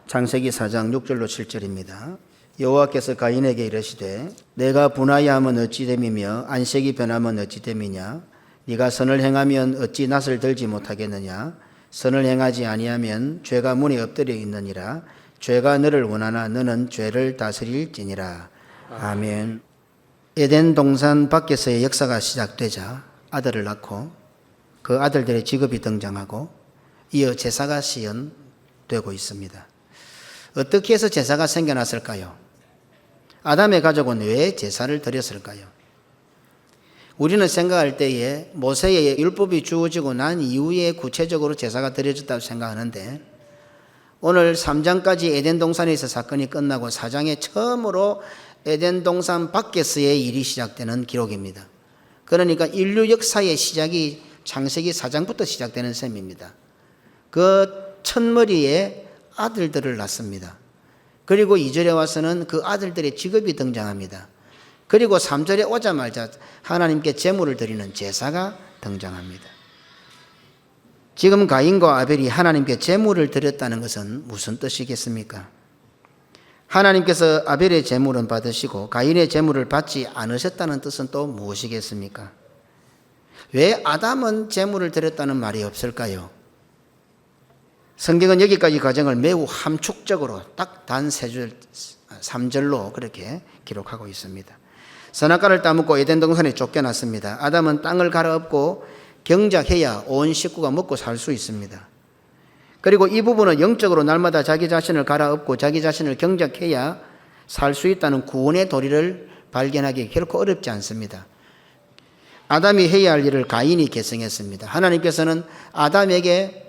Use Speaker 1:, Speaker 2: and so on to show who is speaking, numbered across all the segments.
Speaker 1: 창세기 4장 6절로 7절입니다. 여호와께서 가인에게 이르시되 내가 분하여함은 어찌 됨이며 안색이 변하면 어찌 됨이냐. 네가 선을 행하면 어찌 낯을 들지 못하겠느냐. 선을 행하지 아니하면 죄가 문에 엎드려 있느니라. 죄가 너를 원하나 너는 죄를 다스릴지니라. 아멘. 에덴 동산 밖에서의 역사가 시작되자 아들을 낳고 그 아들들의 직업이 등장하고 이어 제사가 시연되고 있습니다. 어떻게 해서 제사가 생겨났을까요? 아담의 가족은 왜 제사를 드렸을까요? 우리는 생각할 때에 모세의 율법이 주어지고 난 이후에 구체적으로 제사가 드려졌다고 생각하는데 오늘 3장까지 에덴 동산에서 사건이 끝나고 4장에 처음으로 에덴 동산 밖에서의 일이 시작되는 기록입니다. 그러니까 인류 역사의 시작이 창세기 4장부터 시작되는 셈입니다. 그 첫머리에 아들들을 낳습니다. 그리고 2절에 와서는 그 아들들의 직업이 등장합니다. 그리고 3절에 오자마자 하나님께 제물을 드리는 제사가 등장합니다. 지금 가인과 아벨이 하나님께 제물을 드렸다는 것은 무슨 뜻이겠습니까? 하나님께서 아벨의 제물은 받으시고 가인의 제물을 받지 않으셨다는 뜻은 또 무엇이겠습니까? 왜 아담은 제물을 드렸다는 말이 없을까요? 성경은 여기까지 과정을 매우 함축적으로 딱 단 3절로 그렇게 기록하고 있습니다. 선악과를 따먹고 에덴 동산에 쫓겨났습니다. 아담은 땅을 갈아엎고 경작해야 온 식구가 먹고 살 수 있습니다. 그리고 이 부분은 영적으로 날마다 자기 자신을 갈아엎고 자기 자신을 경작해야 살 수 있다는 구원의 도리를 발견하기 결코 어렵지 않습니다. 아담이 해야 할 일을 가인이 계승했습니다. 하나님께서는 아담에게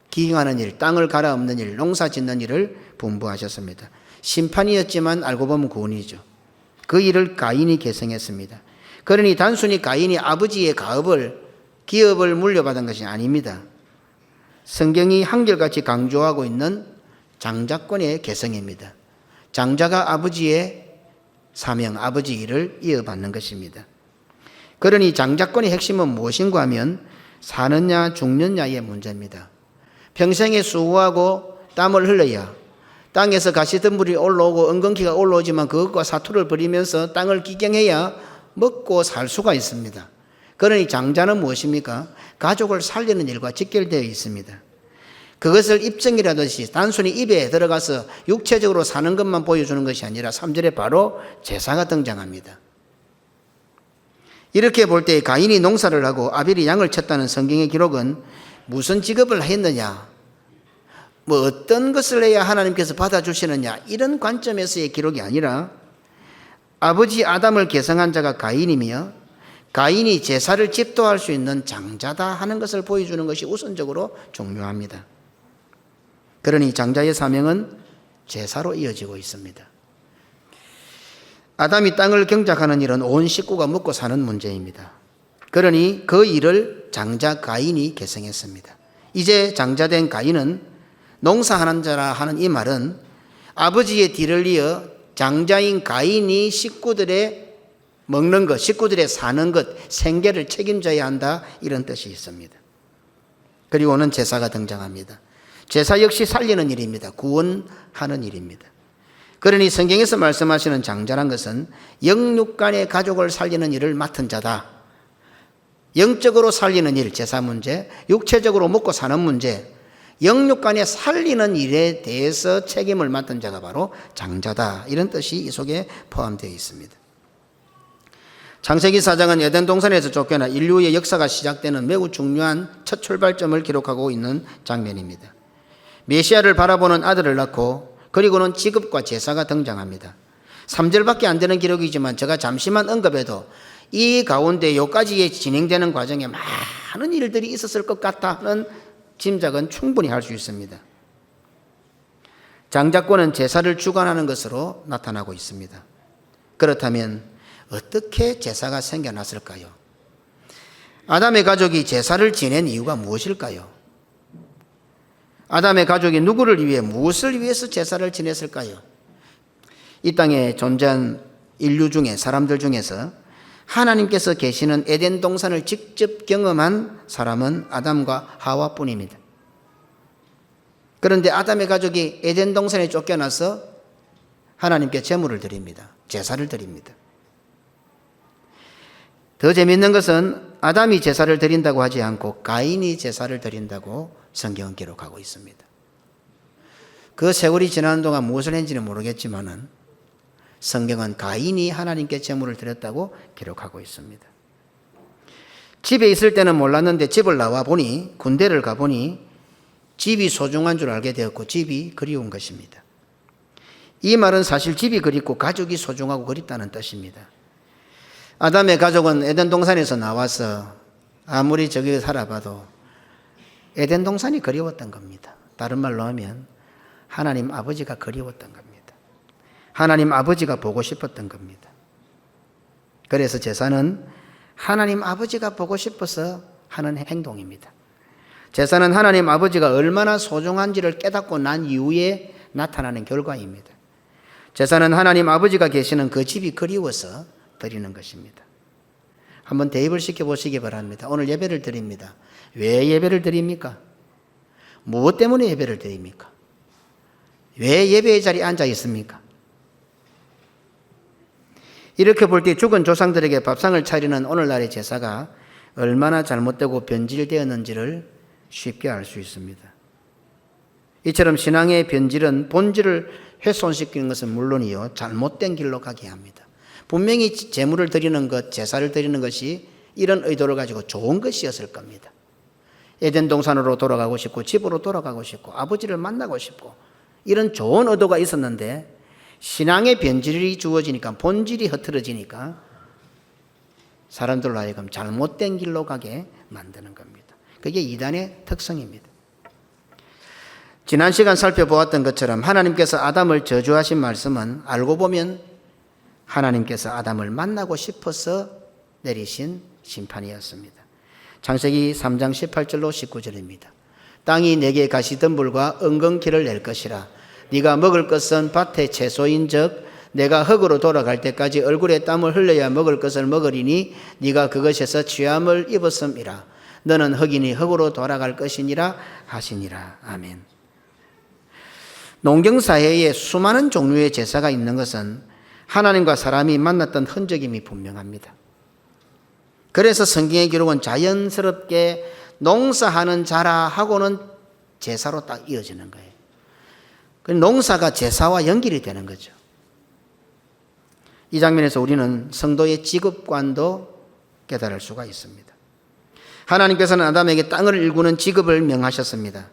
Speaker 1: 기행하는 일, 땅을 갈아엎는 일, 농사 짓는 일을 분부하셨습니다. 심판이었지만 알고 보면 구원이죠. 그 일을 가인이 계승했습니다. 그러니 단순히 가인이 아버지의 기업을 물려받은 것이 아닙니다. 성경이 한결같이 강조하고 있는 장자권의 계승입니다. 장자가 아버지의 사명, 아버지 일을 이어받는 것입니다. 그러니 장자권의 핵심은 무엇인가 하면 사느냐 죽느냐의 문제입니다. 평생에 수고하고 땀을 흘려야 땅에서 가시덤불이 올라오고 엉겅퀴가 올라오지만 그것과 사투를 벌이면서 땅을 기경해야 먹고 살 수가 있습니다. 그러니 장자는 무엇입니까? 가족을 살리는 일과 직결되어 있습니다. 그것을 입증이라듯이 단순히 입에 들어가서 육체적으로 사는 것만 보여주는 것이 아니라 3절에 바로 제사가 등장합니다. 이렇게 볼 때 가인이 농사를 하고 아벨이 양을 쳤다는 성경의 기록은 무슨 직업을 했느냐, 어떤 것을 해야 하나님께서 받아주시느냐, 이런 관점에서의 기록이 아니라 아버지 아담을 계승한 자가 가인이며 가인이 제사를 집도할 수 있는 장자다 하는 것을 보여주는 것이 우선적으로 중요합니다. 그러니 장자의 사명은 제사로 이어지고 있습니다. 아담이 땅을 경작하는 일은 온 식구가 먹고 사는 문제입니다. 그러니 그 일을 장자 가인이 계승했습니다. 이제 장자된 가인은 농사하는 자라 하는 이 말은 아버지의 뒤를 이어 장자인 가인이 식구들의 먹는 것, 식구들의 사는 것, 생계를 책임져야 한다, 이런 뜻이 있습니다. 그리고는 제사가 등장합니다. 제사 역시 살리는 일입니다. 구원하는 일입니다. 그러니 성경에서 말씀하시는 장자란 것은 영육간의 가족을 살리는 일을 맡은 자다. 영적으로 살리는 일, 제사 문제, 육체적으로 먹고 사는 문제, 영육간에 살리는 일에 대해서 책임을 맡은 자가 바로 장자다, 이런 뜻이 이 속에 포함되어 있습니다. 창세기 4장은 에덴 동산에서 쫓겨나 인류의 역사가 시작되는 매우 중요한 첫 출발점을 기록하고 있는 장면입니다. 메시아를 바라보는 아들을 낳고 그리고는 직업과 제사가 등장합니다. 3절밖에 안 되는 기록이지만 제가 잠시만 언급해도 이 가운데 여기까지 진행되는 과정에 많은 일들이 있었을 것 같다는 짐작은 충분히 할 수 있습니다. 장자권은 제사를 주관하는 것으로 나타나고 있습니다. 그렇다면 어떻게 제사가 생겨났을까요? 아담의 가족이 제사를 지낸 이유가 무엇일까요? 아담의 가족이 누구를 위해, 무엇을 위해서 제사를 지냈을까요? 이 땅에 존재한 인류 중에, 사람들 중에서 하나님께서 계시는 에덴 동산을 직접 경험한 사람은 아담과 하와뿐입니다. 그런데 아담의 가족이 에덴 동산에 쫓겨나서 하나님께 제물을 드립니다. 제사를 드립니다. 더 재미있는 것은 아담이 제사를 드린다고 하지 않고 가인이 제사를 드린다고 성경은 기록하고 있습니다. 그 세월이 지나는 동안 무엇을 했는지는 모르겠지만은 성경은 가인이 하나님께 제물을 드렸다고 기록하고 있습니다. 집에 있을 때는 몰랐는데 집을 나와 보니, 군대를 가보니 집이 소중한 줄 알게 되었고 집이 그리운 것입니다. 이 말은 사실 집이 그립고 가족이 소중하고 그립다는 뜻입니다. 아담의 가족은 에덴 동산에서 나와서 아무리 저기 살아봐도 에덴 동산이 그리웠던 겁니다. 다른 말로 하면 하나님 아버지가 그리웠던 겁니다. 하나님 아버지가 보고 싶었던 겁니다. 그래서 제사는 하나님 아버지가 보고 싶어서 하는 행동입니다. 제사는 하나님 아버지가 얼마나 소중한지를 깨닫고 난 이후에 나타나는 결과입니다. 제사는 하나님 아버지가 계시는 그 집이 그리워서 드리는 것입니다. 한번 대입을 시켜보시기 바랍니다. 오늘 예배를 드립니다. 왜 예배를 드립니까? 무엇 때문에 예배를 드립니까? 왜 예배의 자리에 앉아 있습니까? 이렇게 볼 때 죽은 조상들에게 밥상을 차리는 오늘날의 제사가 얼마나 잘못되고 변질되었는지를 쉽게 알 수 있습니다. 이처럼 신앙의 변질은 본질을 훼손시키는 것은 물론이요, 잘못된 길로 가게 합니다. 분명히 제물을 드리는 것, 제사를 드리는 것이 이런 의도를 가지고 좋은 것이었을 겁니다. 에덴 동산으로 돌아가고 싶고 집으로 돌아가고 싶고 아버지를 만나고 싶고 이런 좋은 의도가 있었는데 신앙의 변질이 주어지니까, 본질이 흐트러지니까 사람들로 하여금 잘못된 길로 가게 만드는 겁니다. 그게 이단의 특성입니다. 지난 시간 살펴보았던 것처럼 하나님께서 아담을 저주하신 말씀은 알고 보면 하나님께서 아담을 만나고 싶어서 내리신 심판이었습니다. 창세기 3장 18절로 19절입니다. 땅이 내게 가시덤불과 은근키를 낼 것이라. 네가 먹을 것은 밭의 채소인즉 내가 흙으로 돌아갈 때까지 얼굴에 땀을 흘려야 먹을 것을 먹으리니 네가 그것에서 취함을 입었음이라. 너는 흙이니 흙으로 돌아갈 것이니라 하시니라. 아멘. 농경사회에 수많은 종류의 제사가 있는 것은 하나님과 사람이 만났던 흔적임이 분명합니다. 그래서 성경의 기록은 자연스럽게 농사하는 자라 하고는 제사로 딱 이어지는 거예요. 농사가 제사와 연결이 되는 거죠. 이 장면에서 우리는 성도의 직업관도 깨달을 수가 있습니다. 하나님께서는 아담에게 땅을 일구는 직업을 명하셨습니다.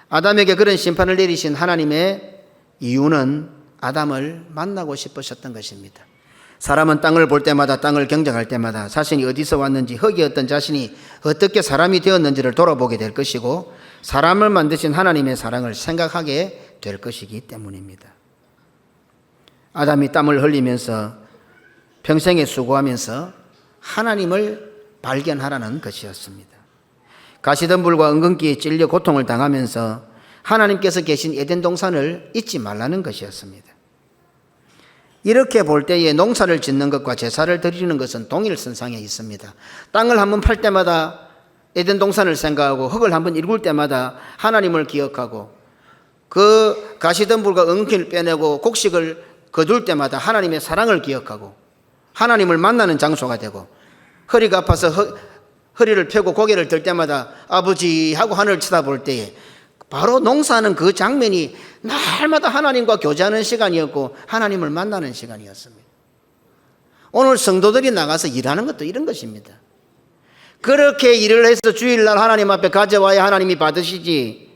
Speaker 1: 아담에게 그런 심판을 내리신 하나님의 이유는 아담을 만나고 싶으셨던 것입니다. 사람은 땅을 볼 때마다, 땅을 경작할 때마다 자신이 어디서 왔는지, 흙이었던 자신이 어떻게 사람이 되었는지를 돌아보게 될 것이고 사람을 만드신 하나님의 사랑을 생각하게 될 것이기 때문입니다. 아담이 땀을 흘리면서 평생에 수고하면서 하나님을 발견하라는 것이었습니다. 가시덤불과 은근기에 찔려 고통을 당하면서 하나님께서 계신 에덴 동산을 잊지 말라는 것이었습니다. 이렇게 볼 때에 농사를 짓는 것과 제사를 드리는 것은 동일선상에 있습니다. 땅을 한번 팔 때마다 에덴 동산을 생각하고 흙을 한번 일굴 때마다 하나님을 기억하고 그 가시덤불과 은근기를 빼내고 곡식을 거둘 때마다 하나님의 사랑을 기억하고 하나님을 만나는 장소가 되고 허리가 아파서 허리를 펴고 고개를 들 때마다 아버지 하고 하늘을 쳐다볼 때에 바로 농사하는 그 장면이 날마다 하나님과 교제하는 시간이었고 하나님을 만나는 시간이었습니다. 오늘 성도들이 나가서 일하는 것도 이런 것입니다. 그렇게 일을 해서 주일날 하나님 앞에 가져와야 하나님이 받으시지,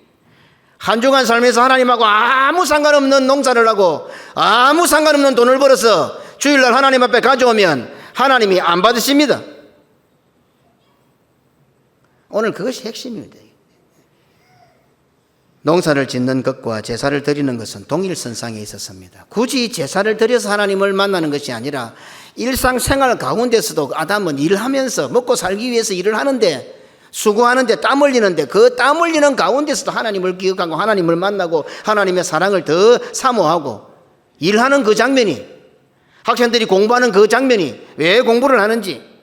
Speaker 1: 한 주간 삶에서 하나님하고 아무 상관없는 농사를 하고 아무 상관없는 돈을 벌어서 주일날 하나님 앞에 가져오면 하나님이 안 받으십니다. 오늘 그것이 핵심입니다. 농사를 짓는 것과 제사를 드리는 것은 동일선상에 있었습니다. 굳이 제사를 드려서 하나님을 만나는 것이 아니라 일상생활 가운데서도 아담은 일하면서 먹고 살기 위해서 일을 하는데, 수고하는데, 땀 흘리는데 그 땀 흘리는 가운데서도 하나님을 기억하고 하나님을 만나고 하나님의 사랑을 더 사모하고 일하는 그 장면이, 학생들이 공부하는 그 장면이, 왜 공부를 하는지,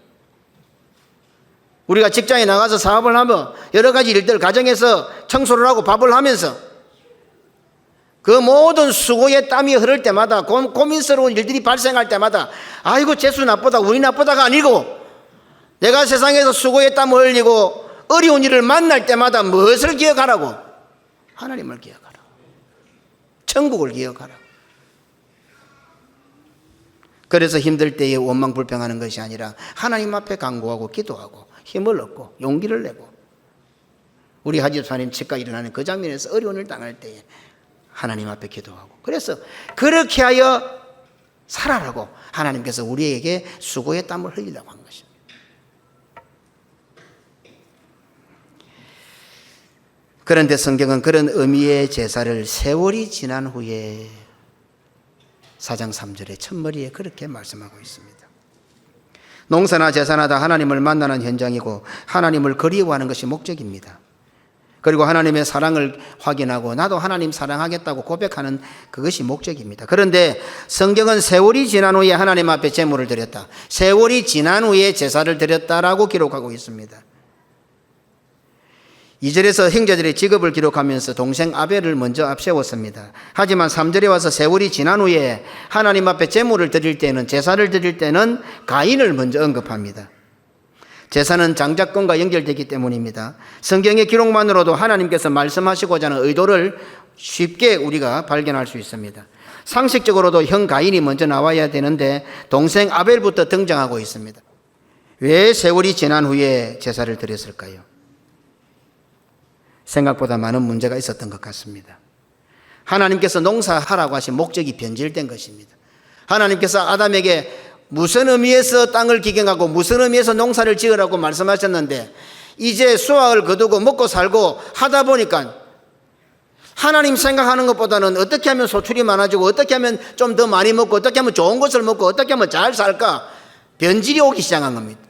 Speaker 1: 우리가 직장에 나가서 사업을 하며 여러 가지 일들, 가정에서 청소를 하고 밥을 하면서 그 모든 수고의 땀이 흐를 때마다, 고민스러운 일들이 발생할 때마다 아이고 재수 나쁘다, 운이 나쁘다가 아니고, 내가 세상에서 수고의 땀을 흘리고 어려운 일을 만날 때마다 무엇을 기억하라고? 하나님을 기억하라고. 천국을 기억하라고. 그래서 힘들 때에 원망 불평하는 것이 아니라 하나님 앞에 간구하고 기도하고 힘을 얻고 용기를 내고, 우리 하집사님 치과 일어나는 그 장면에서 어려운 일 당할 때에 하나님 앞에 기도하고, 그래서 그렇게 하여 살아라고 하나님께서 우리에게 수고의 땀을 흘리려고 한 것입니다. 그런데 성경은 그런 의미의 제사를 세월이 지난 후에 4장 3절에 첫머리에 그렇게 말씀하고 있습니다. 농사나 제사나 다 하나님을 만나는 현장이고 하나님을 그리워하는 것이 목적입니다. 그리고 하나님의 사랑을 확인하고 나도 하나님 사랑하겠다고 고백하는 그것이 목적입니다. 그런데 성경은 세월이 지난 후에 하나님 앞에 제물을 드렸다, 세월이 지난 후에 제사를 드렸다라고 기록하고 있습니다. 2절에서 형제들의 직업을 기록하면서 동생 아벨을 먼저 앞세웠습니다. 하지만 3절에 와서 세월이 지난 후에 하나님 앞에 제물을 드릴 때는, 제사를 드릴 때는 가인을 먼저 언급합니다. 제사는 장자권과 연결되기 때문입니다. 성경의 기록만으로도 하나님께서 말씀하시고자 하는 의도를 쉽게 우리가 발견할 수 있습니다. 상식적으로도 형 가인이 먼저 나와야 되는데 동생 아벨부터 등장하고 있습니다. 왜 세월이 지난 후에 제사를 드렸을까요? 생각보다 많은 문제가 있었던 것 같습니다. 하나님께서 농사하라고 하신 목적이 변질된 것입니다. 하나님께서 아담에게 무슨 의미에서 땅을 기경하고 무슨 의미에서 농사를 지으라고 말씀하셨는데, 이제 수확을 거두고 먹고 살고 하다 보니까 하나님 생각하는 것보다는 어떻게 하면 소출이 많아지고 어떻게 하면 좀 더 많이 먹고 어떻게 하면 좋은 것을 먹고 어떻게 하면 잘 살까, 변질이 오기 시작한 겁니다.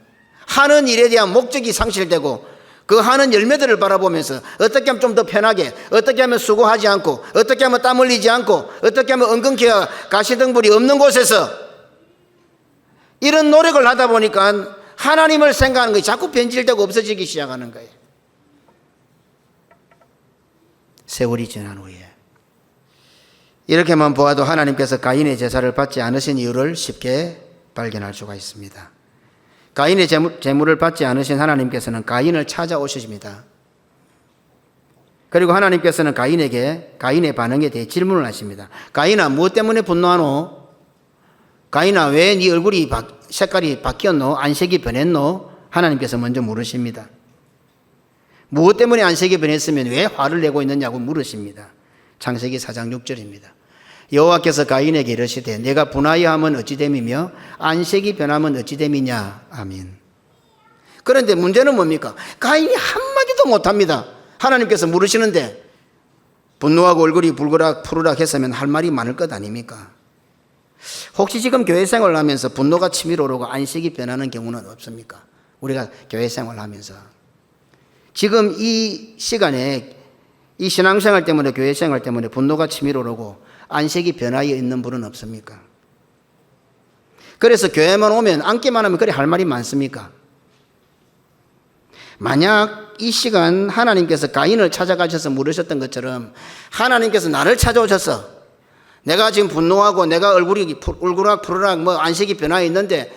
Speaker 1: 하는 일에 대한 목적이 상실되고, 그 하는 열매들을 바라보면서 어떻게 하면 좀 더 편하게, 어떻게 하면 수고하지 않고, 어떻게 하면 땀 흘리지 않고, 어떻게 하면 엉겅퀴와 가시등불이 없는 곳에서 이런 노력을 하다 보니까 하나님을 생각하는 것이 자꾸 변질되고 없어지기 시작하는 거예요. 세월이 지난 후에 이렇게만 보아도 하나님께서 가인의 제사를 받지 않으신 이유를 쉽게 발견할 수가 있습니다. 가인의 제물을 받지 않으신 하나님께서는 가인을 찾아오십니다. 그리고 하나님께서는 가인의 반응에 대해 질문을 하십니다. 가인아, 무엇 때문에 분노하노? 가인아, 왜 네 얼굴이 색깔이 바뀌었노? 안색이 변했노? 하나님께서 먼저 물으십니다. 무엇 때문에 안색이 변했으면 왜 화를 내고 있느냐고 물으십니다. 창세기 4장 6절입니다. 여호와께서 가인에게 이르시되 내가 분하여 하면 어찌 됨이며 안색이 변하면 어찌 됨이냐. 아멘. 그런데 문제는 뭡니까? 가인이 한마디도 못합니다. 하나님께서 물으시는데 분노하고 얼굴이 붉으락 푸르락 했으면 할 말이 많을 것 아닙니까? 혹시 지금 교회 생활을 하면서 분노가 치밀어 오르고 안색이 변하는 경우는 없습니까? 우리가 교회 생활을 하면서 지금 이 시간에 이 신앙생활 때문에, 교회 생활 때문에 분노가 치밀어 오르고 안색이 변하여 있는 분은 없습니까? 그래서 교회만 오면 앉기만 하면 그래 할 말이 많습니까? 만약 이 시간 하나님께서 가인을 찾아가셔서 물으셨던 것처럼 하나님께서 나를 찾아오셔서 내가 지금 분노하고 내가 얼굴이 울그락 푸르락 뭐 안색이 변화해 있는데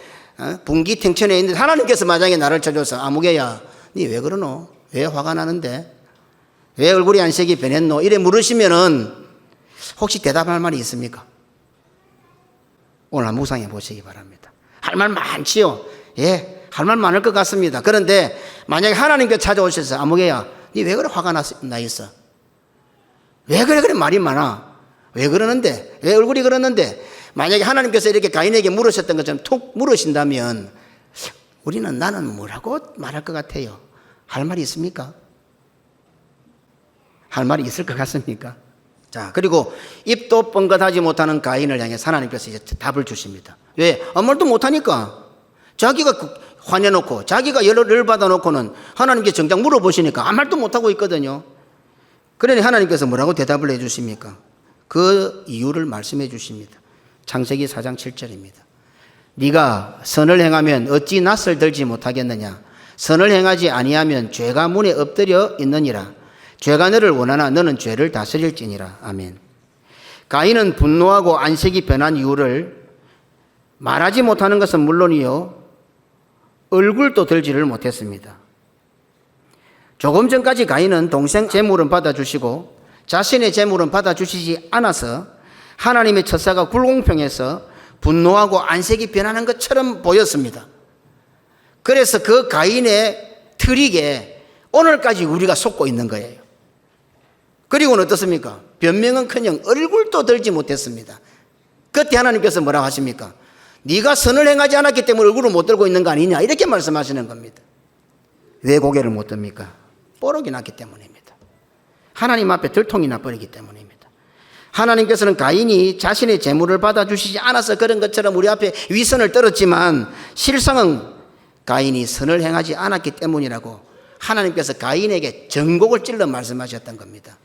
Speaker 1: 분기탱천해 있는데 하나님께서 만약에 나를 찾아서 아무개야 니 왜 그러노? 왜 화가 나는데? 왜 얼굴이 안색이 변했노? 이래 물으시면은 혹시 대답할 말이 있습니까? 오늘 묵상해 보시기 바랍니다. 할 말 많지요? 예, 할 말 많을 것 같습니다. 그런데 만약에 하나님께서 찾아오셔서 아무개야 니 왜 그래 화가 나 있어? 왜 그래 말이 많아? 왜 그러는데? 왜 얼굴이 그러는데? 만약에 하나님께서 이렇게 가인에게 물으셨던 것처럼 툭 물으신다면 나는 뭐라고 말할 것 같아요? 할 말이 있습니까? 할 말이 있을 것 같습니까? 자, 그리고 입도 뻥긋하지 못하는 가인을 향해 하나님께서 이제 답을 주십니다. 왜? 아무 말도 못하니까. 자기가 화내놓고 자기가 열을 받아놓고는 하나님께 정작 물어보시니까 아무 말도 못하고 있거든요. 그러니 하나님께서 뭐라고 대답을 해 주십니까? 그 이유를 말씀해 주십니다. 창세기 4장 7절입니다. 네가 선을 행하면 어찌 낯을 들지 못하겠느냐? 선을 행하지 아니하면 죄가 문에 엎드려 있느니라. 죄가 너를 원하나 너는 죄를 다스릴지니라. 아멘. 가인은 분노하고 안색이 변한 이유를 말하지 못하는 것은 물론이요, 얼굴도 들지를 못했습니다. 조금 전까지 가인은 동생 재물은 받아주시고 자신의 재물은 받아주시지 않아서 하나님의 처사가 불공평해서 분노하고 안색이 변하는 것처럼 보였습니다. 그래서 그 가인의 트릭에 오늘까지 우리가 속고 있는 거예요. 그리고는 어떻습니까? 변명은커녕 얼굴도 들지 못했습니다. 그때 하나님께서 뭐라고 하십니까? 네가 선을 행하지 않았기 때문에 얼굴을 못 들고 있는 거 아니냐, 이렇게 말씀하시는 겁니다. 왜 고개를 못 듭니까? 뽀록이 났기 때문입니다. 하나님 앞에 들통이 나버리기 때문입니다. 하나님께서는 가인이 자신의 재물을 받아주시지 않아서 그런 것처럼 우리 앞에 위선을 떨었지만 실상은 가인이 선을 행하지 않았기 때문이라고 하나님께서 가인에게 전곡을 찔러 말씀하셨던 겁니다.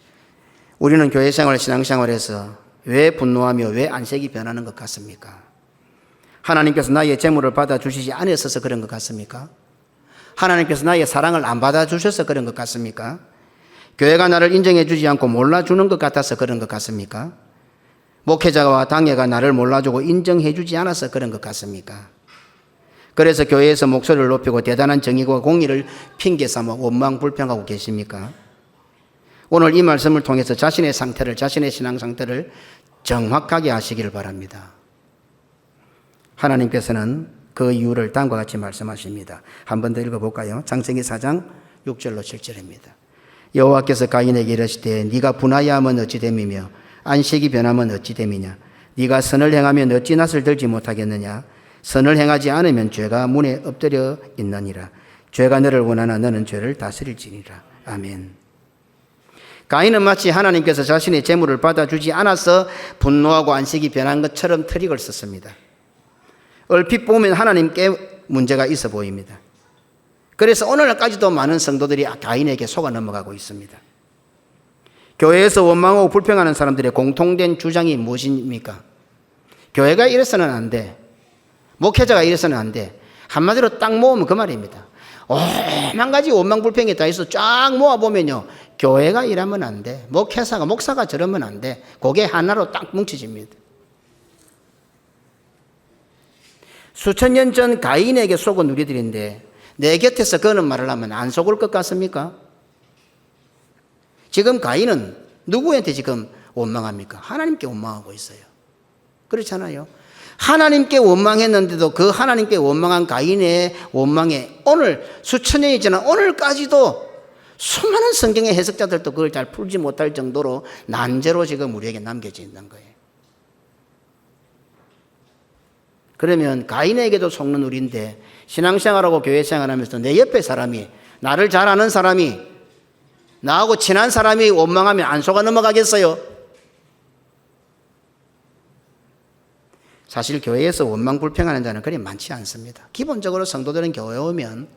Speaker 1: 우리는 교회생활, 신앙생활에서 왜 분노하며 왜 안색이 변하는 것 같습니까? 하나님께서 나의 재물을 받아주시지 않으셔서 그런 것 같습니까? 하나님께서 나의 사랑을 안 받아주셔서 그런 것 같습니까? 교회가 나를 인정해 주지 않고 몰라주는 것 같아서 그런 것 같습니까? 목회자와 당회가 나를 몰라주고 인정해 주지 않아서 그런 것 같습니까? 그래서 교회에서 목소리를 높이고 대단한 정의와 공의를 핑계 삼아 원망불평하고 계십니까? 오늘 이 말씀을 통해서 자신의 상태를, 자신의 신앙 상태를 정확하게 아시기를 바랍니다. 하나님께서는 그 이유를 다음과 같이 말씀하십니다. 한 번 더 읽어볼까요? 창세기 4장 6절로 7절입니다. 여호와께서 가인에게 이르시되 네가 분하여하면 어찌 됨이며 안식이 변하면 어찌 됨이냐. 네가 선을 행하면 어찌 낯을 들지 못하겠느냐. 선을 행하지 않으면 죄가 문에 엎드려 있느니라. 죄가 너를 원하나 너는 죄를 다스릴지니라. 아멘. 가인은 마치 하나님께서 자신의 재물을 받아주지 않아서 분노하고 안식이 변한 것처럼 트릭을 썼습니다. 얼핏 보면 하나님께 문제가 있어 보입니다. 그래서 오늘날까지도 많은 성도들이 가인에게 속아 넘어가고 있습니다. 교회에서 원망하고 불평하는 사람들의 공통된 주장이 무엇입니까? 교회가 이래서는 안 돼. 목회자가 이래서는 안 돼. 한마디로 딱 모으면 그 말입니다. 오만 가지 원망 불평이 다 있어 쫙 모아보면요, 교회가 이러면 안 돼. 목사가 저러면 안 돼. 그게 하나로 딱 뭉쳐집니다. 수천 년 전 가인에게 속은 우리들인데 내 곁에서 그는 말을 하면 안 속을 것 같습니까? 지금 가인은 누구한테 지금 원망합니까? 하나님께 원망하고 있어요. 그렇잖아요. 하나님께 원망했는데도 그 하나님께 원망한 가인의 원망에 오늘 수천 년이 지난 오늘까지도 수많은 성경의 해석자들도 그걸 잘 풀지 못할 정도로 난제로 지금 우리에게 남겨져 있는 거예요. 그러면 가인에게도 속는 우리인데 신앙생활하고 교회생활하면서 내 옆에 사람이, 나를 잘 아는 사람이, 나하고 친한 사람이 원망하면 안 속아 넘어가겠어요? 사실 교회에서 원망 불평하는 자는 그리 많지 않습니다. 기본적으로 성도들은 교회 오면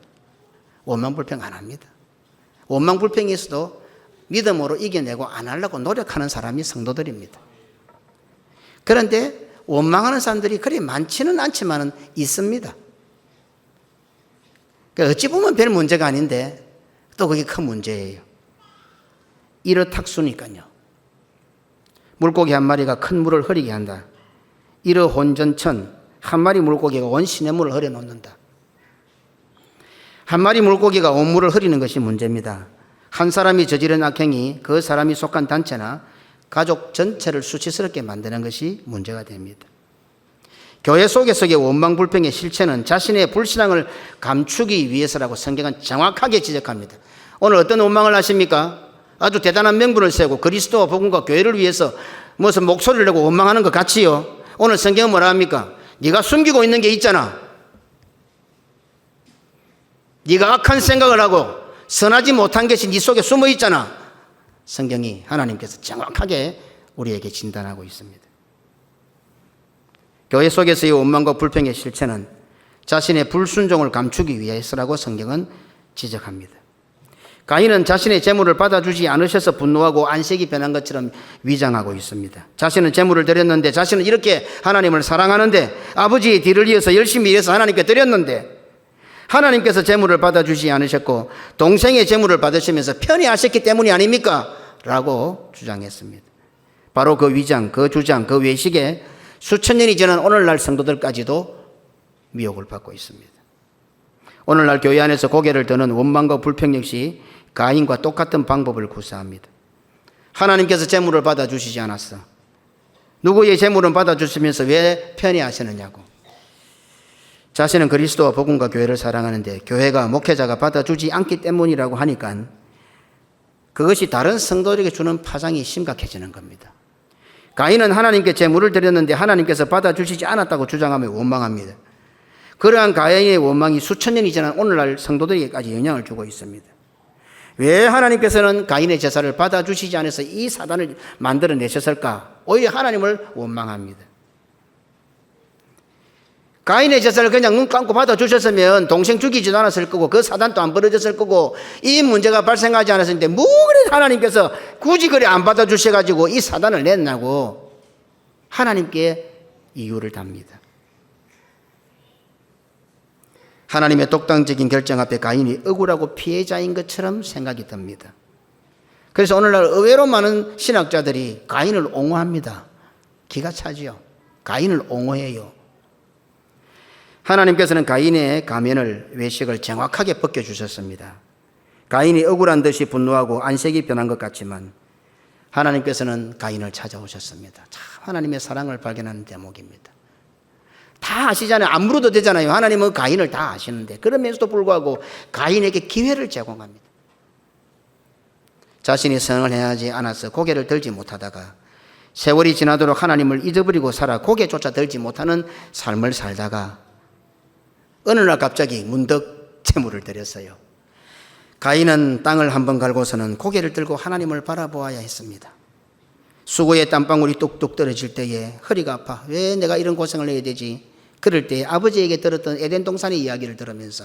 Speaker 1: 원망 불평 안 합니다. 원망 불평이 있어도 믿음으로 이겨내고 안 하려고 노력하는 사람이 성도들입니다. 그런데 원망하는 사람들이 그리 많지는 않지만 있습니다. 어찌 보면 별 문제가 아닌데 또 그게 큰 문제예요. 이러탁수니까요. 물고기 한 마리가 큰 물을 흐리게 한다. 이러혼전천, 한 마리 물고기가 온 시냇물을 흐려놓는다. 한 마리 물고기가 온 물을 흐리는 것이 문제입니다. 한 사람이 저지른 악행이 그 사람이 속한 단체나 가족 전체를 수치스럽게 만드는 것이 문제가 됩니다. 교회 속에서의 원망 불평의 실체는 자신의 불신앙을 감추기 위해서라고 성경은 정확하게 지적합니다. 오늘 어떤 원망을 하십니까? 아주 대단한 명분을 세우고 그리스도와 복음과 교회를 위해서 무슨 목소리를 내고 원망하는 것 같지요. 오늘 성경은 뭐라 합니까? 네가 숨기고 있는 게 있잖아. 네가 악한 생각을 하고 선하지 못한 것이 네 속에 숨어 있잖아. 성경이 하나님께서 정확하게 우리에게 진단하고 있습니다. 교회 속에서의 원망과 불평의 실체는 자신의 불순종을 감추기 위해서라고 성경은 지적합니다. 가인은 자신의 재물을 받아주지 않으셔서 분노하고 안색이 변한 것처럼 위장하고 있습니다. 자신은 재물을 드렸는데, 자신은 이렇게 하나님을 사랑하는데, 아버지의 뒤를 이어서 열심히 일해서 하나님께 드렸는데 하나님께서 재물을 받아주지 않으셨고 동생의 재물을 받으시면서 편애하셨기 때문이 아닙니까? 라고 주장했습니다. 바로 그 위장, 그 주장, 그 외식에 수천 년이 지난 오늘날 성도들까지도 미혹을 받고 있습니다. 오늘날 교회 안에서 고개를 드는 원망과 불평 역시 가인과 똑같은 방법을 구사합니다. 하나님께서 재물을 받아주시지 않았어. 누구의 재물은 받아주시면서 왜 편애하시느냐고. 자신은 그리스도와 복음과 교회를 사랑하는데 교회가 목회자가 받아주지 않기 때문이라고 하니까 그것이 다른 성도들에게 주는 파장이 심각해지는 겁니다. 가인은 하나님께 제물을 드렸는데 하나님께서 받아주시지 않았다고 주장하며 원망합니다. 그러한 가인의 원망이 수천 년이 지난 오늘날 성도들에게까지 영향을 주고 있습니다. 왜 하나님께서는 가인의 제사를 받아주시지 않아서 이 사단을 만들어내셨을까? 오히려 하나님을 원망합니다. 가인의 제사를 그냥 눈 감고 받아주셨으면 동생 죽이지도 않았을 거고 그 사단도 안 벌어졌을 거고 이 문제가 발생하지 않았는데 뭐 그래 하나님께서 굳이 그래 안 받아주셔가지고 이 사단을 냈냐고 하나님께 이유를 답니다. 하나님의 독단적인 결정 앞에 가인이 억울하고 피해자인 것처럼 생각이 듭니다. 그래서 오늘날 의외로 많은 신학자들이 가인을 옹호합니다. 기가 차지요. 가인을 옹호해요. 하나님께서는 가인의 가면을 외식을 정확하게 벗겨주셨습니다. 가인이 억울한 듯이 분노하고 안색이 변한 것 같지만 하나님께서는 가인을 찾아오셨습니다. 참 하나님의 사랑을 발견하는 대목입니다. 다 아시잖아요. 안 물어도 되잖아요. 하나님은 가인을 다 아시는데 그러면서도 불구하고 가인에게 기회를 제공합니다. 자신이 선을 행하지 않아서 고개를 들지 못하다가 세월이 지나도록 하나님을 잊어버리고 살아 고개조차 들지 못하는 삶을 살다가 어느 날 갑자기 문득 제물을 드렸어요. 가인은 땅을 한번 갈고서는 고개를 들고 하나님을 바라보아야 했습니다. 수고의 땀방울이 뚝뚝 떨어질 때에 허리가 아파 왜 내가 이런 고생을 해야 되지? 그럴 때 아버지에게 들었던 에덴 동산의 이야기를 들으면서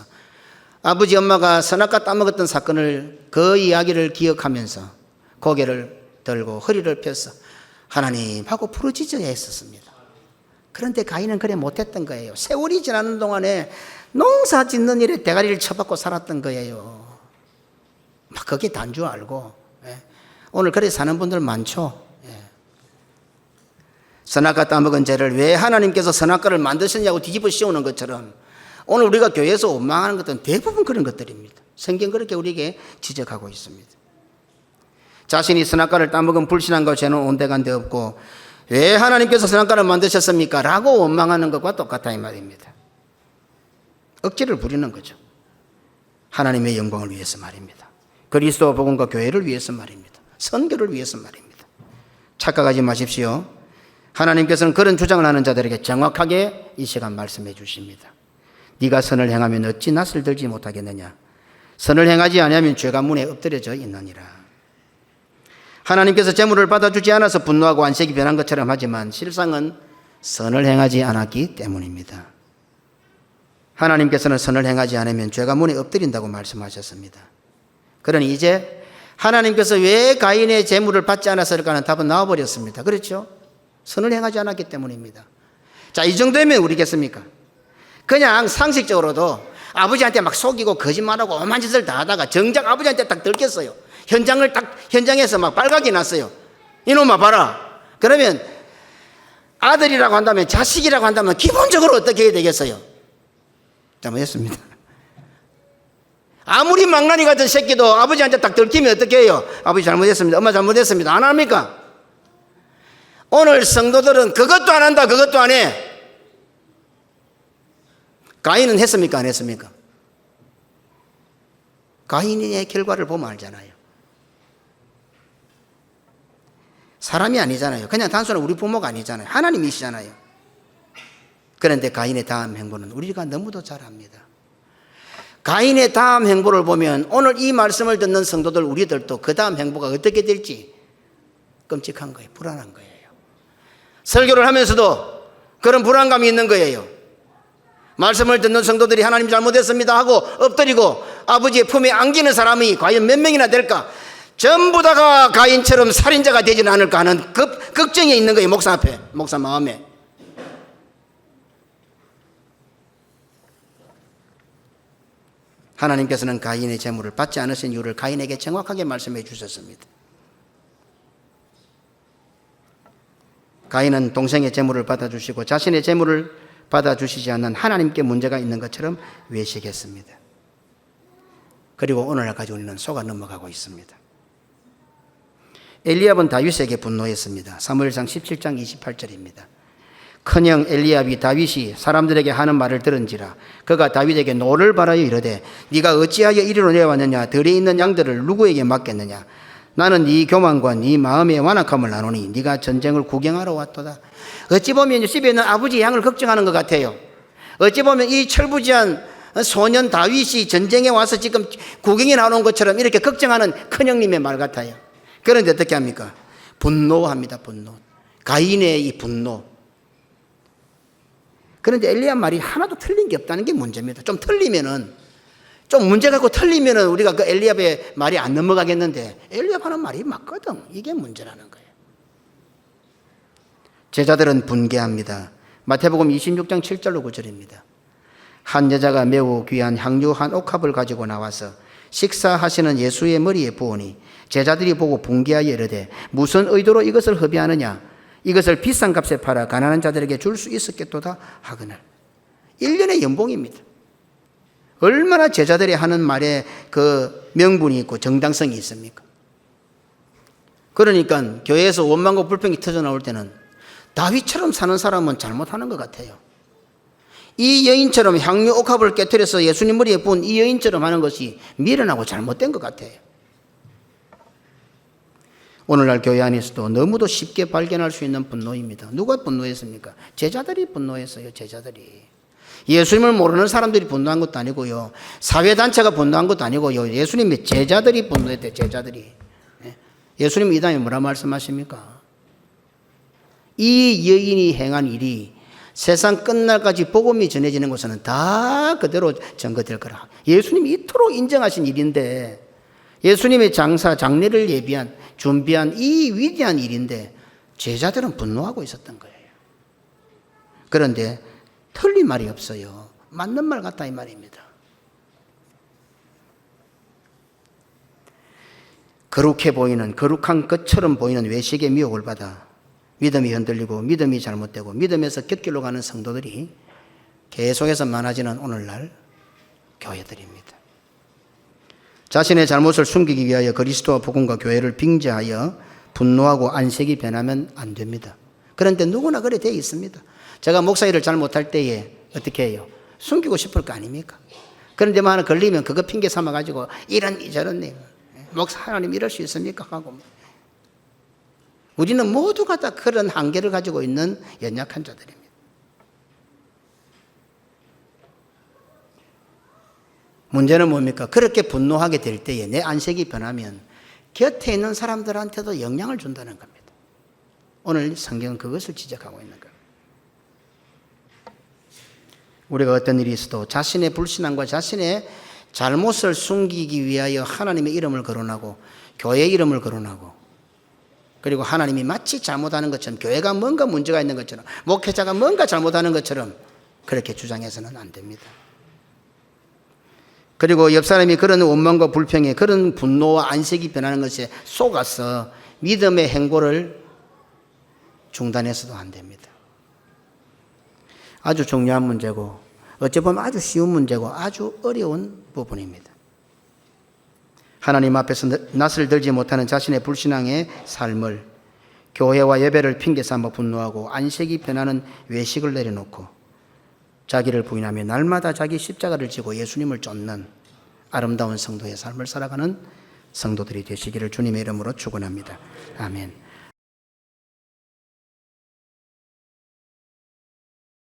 Speaker 1: 아버지 엄마가 선악과 따먹었던 사건을 그 이야기를 기억하면서 고개를 들고 허리를 펴서 하나님하고 부르짖어야 했었습니다. 그런데 가인은 그래 못했던 거예요. 세월이 지나는 동안에 농사 짓는 일에 대가리를 쳐박고 살았던 거예요. 막 그게 단 줄 알고. 오늘 그래 사는 분들 많죠. 선악과 따먹은 죄를 왜 하나님께서 선악과를 만드셨냐고 뒤집어 씌우는 것처럼 오늘 우리가 교회에서 원망하는 것들은 대부분 그런 것들입니다. 성경 그렇게 우리에게 지적하고 있습니다. 자신이 선악과를 따먹은 불신앙과 죄는 온데간데 없고 왜 하나님께서 선악과를 만드셨습니까? 라고 원망하는 것과 똑같다 이 말입니다. 억지를 부리는 거죠. 하나님의 영광을 위해서 말입니다. 그리스도 복음과 교회를 위해서 말입니다. 선교를 위해서 말입니다. 착각하지 마십시오. 하나님께서는 그런 주장을 하는 자들에게 정확하게 이 시간 말씀해 주십니다. 네가 선을 행하면 어찌 낯을 들지 못하겠느냐. 선을 행하지 아니하면 죄가 문에 엎드려져 있느니라. 하나님께서 재물을 받아주지 않아서 분노하고 안색이 변한 것처럼 하지만 실상은 선을 행하지 않았기 때문입니다. 하나님께서는 선을 행하지 않으면 죄가 문에 엎드린다고 말씀하셨습니다. 그러니 이제 하나님께서 왜 가인의 재물을 받지 않았을까 하는 답은 나와버렸습니다. 그렇죠? 선을 행하지 않았기 때문입니다. 자, 이 정도면 우리겠습니까? 그냥 상식적으로도 아버지한테 막 속이고 거짓말하고 오만 짓을 다 하다가 정작 아버지한테 딱 들켰어요. 현장에서 막 빨갛게 났어요. 이놈아 봐라. 그러면 아들이라고 한다면 자식이라고 한다면 기본적으로 어떻게 해야 되겠어요? 잘못했습니다. 아무리 망나니 같은 새끼도 아버지한테 딱 들키면 어떻게 해요? 아버지 잘못했습니다. 엄마 잘못했습니다. 안 합니까? 오늘 성도들은 그것도 안 한다. 그것도 안 해. 가인은 했습니까? 안 했습니까? 가인의 결과를 보면 알잖아요. 사람이 아니잖아요. 그냥 단순한 우리 부모가 아니잖아요. 하나님이시잖아요. 그런데 가인의 다음 행보는 우리가 너무도 잘 압니다. 가인의 다음 행보를 보면 오늘 이 말씀을 듣는 성도들 우리들도 그 다음 행보가 어떻게 될지 끔찍한 거예요. 불안한 거예요. 설교를 하면서도 그런 불안감이 있는 거예요. 말씀을 듣는 성도들이 하나님 잘못했습니다 하고 엎드리고 아버지의 품에 안기는 사람이 과연 몇 명이나 될까? 전부 다가 가인처럼 살인자가 되지는 않을까 하는 걱정이 있는 거예요. 목사 앞에, 목사 마음에. 하나님께서는 가인의 재물을 받지 않으신 이유를 가인에게 정확하게 말씀해 주셨습니다. 가인은 동생의 재물을 받아주시고 자신의 재물을 받아주시지 않는 하나님께 문제가 있는 것처럼 외식했습니다. 그리고 오늘날까지 우리는 속아 넘어가고 있습니다. 엘리압은 다윗에게 분노했습니다. 사무엘상 17장 28절입니다. 큰형 엘리압이 다윗이 사람들에게 하는 말을 들은지라 그가 다윗에게 노를 바라여 이르되 네가 어찌하여 이리로 내려왔느냐 들에 있는 양들을 누구에게 맡겼느냐 나는 네 교만과 네 마음의 완악함을 아노니 네가 전쟁을 구경하러 왔도다. 어찌 보면 집에 있는 아버지 양을 걱정하는 것 같아요. 어찌 보면 이 철부지한 소년 다윗이 전쟁에 와서 지금 구경에 나오는 것처럼 이렇게 걱정하는 큰형님의 말 같아요. 그런데 어떻게 합니까? 분노합니다. 분노. 가인의 이 분노. 그런데 엘리압 말이 하나도 틀린 게 없다는 게 문제입니다. 좀 틀리면은, 좀 문제 갖고 틀리면은 우리가 그 엘리압의 말이 안 넘어가겠는데 엘리압 하는 말이 맞거든. 이게 문제라는 거예요. 제자들은 분개합니다. 마태복음 26장 7절로 9절입니다. 한 여자가 매우 귀한 향유 한 옥합을 가지고 나와서 식사하시는 예수의 머리에 부으니 제자들이 보고 분개하여 이르되 무슨 의도로 이것을 허비하느냐 이것을 비싼 값에 팔아 가난한 자들에게 줄 수 있었겠도다 하거늘. 1년의 연봉입니다. 얼마나 제자들이 하는 말에 그 명분이 있고 정당성이 있습니까? 그러니까 교회에서 원망과 불평이 터져 나올 때는 다윗처럼 사는 사람은 잘못하는 것 같아요. 이 여인처럼 향유 옥합을 깨트려서 예수님 머리에 부은 이 여인처럼 하는 것이 미련하고 잘못된 것 같아요. 오늘날 교회 안에서도 너무도 쉽게 발견할 수 있는 분노입니다. 누가 분노했습니까? 제자들이 분노했어요. 제자들이. 예수님을 모르는 사람들이 분노한 것도 아니고요. 사회단체가 분노한 것도 아니고요. 예수님의 제자들이 분노했대요. 제자들이. 예수님 이 다음에 뭐라 말씀하십니까? 이 여인이 행한 일이 세상 끝날까지 복음이 전해지는 곳에는 다 그대로 전거될 거라. 예수님이 이토록 인정하신 일인데 예수님의 장례를 준비한 이 위대한 일인데 제자들은 분노하고 있었던 거예요. 그런데 틀린 말이 없어요. 맞는 말 같다 이 말입니다. 거룩한 것처럼 보이는 외식의 미혹을 받아 믿음이 흔들리고 믿음이 잘못되고 믿음에서 곁길로 가는 성도들이 계속해서 많아지는 오늘날 교회들입니다. 자신의 잘못을 숨기기 위하여 그리스도와 복음과 교회를 빙자하여 분노하고 안색이 변하면 안 됩니다. 그런데 누구나 그래 되어 있습니다. 제가 목사 일을 잘 못할 때에 어떻게 해요? 숨기고 싶을 거 아닙니까? 그런데 뭐 하나 걸리면 그거 핑계 삼아가지고 이런 저런 목사 하나님 이럴 수 있습니까? 하고 우리는 모두가 다 그런 한계를 가지고 있는 연약한 자들입니다. 문제는 뭡니까? 그렇게 분노하게 될 때에 내 안색이 변하면 곁에 있는 사람들한테도 영향을 준다는 겁니다. 오늘 성경은 그것을 지적하고 있는 거예요. 우리가 어떤 일이 있어도 자신의 불신앙과 자신의 잘못을 숨기기 위하여 하나님의 이름을 거론하고 교회의 이름을 거론하고 그리고 하나님이 마치 잘못하는 것처럼 교회가 뭔가 문제가 있는 것처럼 목회자가 뭔가 잘못하는 것처럼 그렇게 주장해서는 안 됩니다. 그리고 옆 사람이 그런 원망과 불평에 그런 분노와 안색이 변하는 것에 속아서 믿음의 행보를 중단해서도 안 됩니다. 아주 중요한 문제고 어찌 보면 아주 쉬운 문제고 아주 어려운 부분입니다. 하나님 앞에서 낯을 들지 못하는 자신의 불신앙의 삶을 교회와 예배를 핑계 삼아 분노하고 안색이 변하는 외식을 내려놓고 자기를 부인하며 날마다 자기 십자가를 지고 예수님을 쫓는 아름다운 성도의 삶을 살아가는 성도들이 되시기를 주님의 이름으로 축원합니다. 아멘.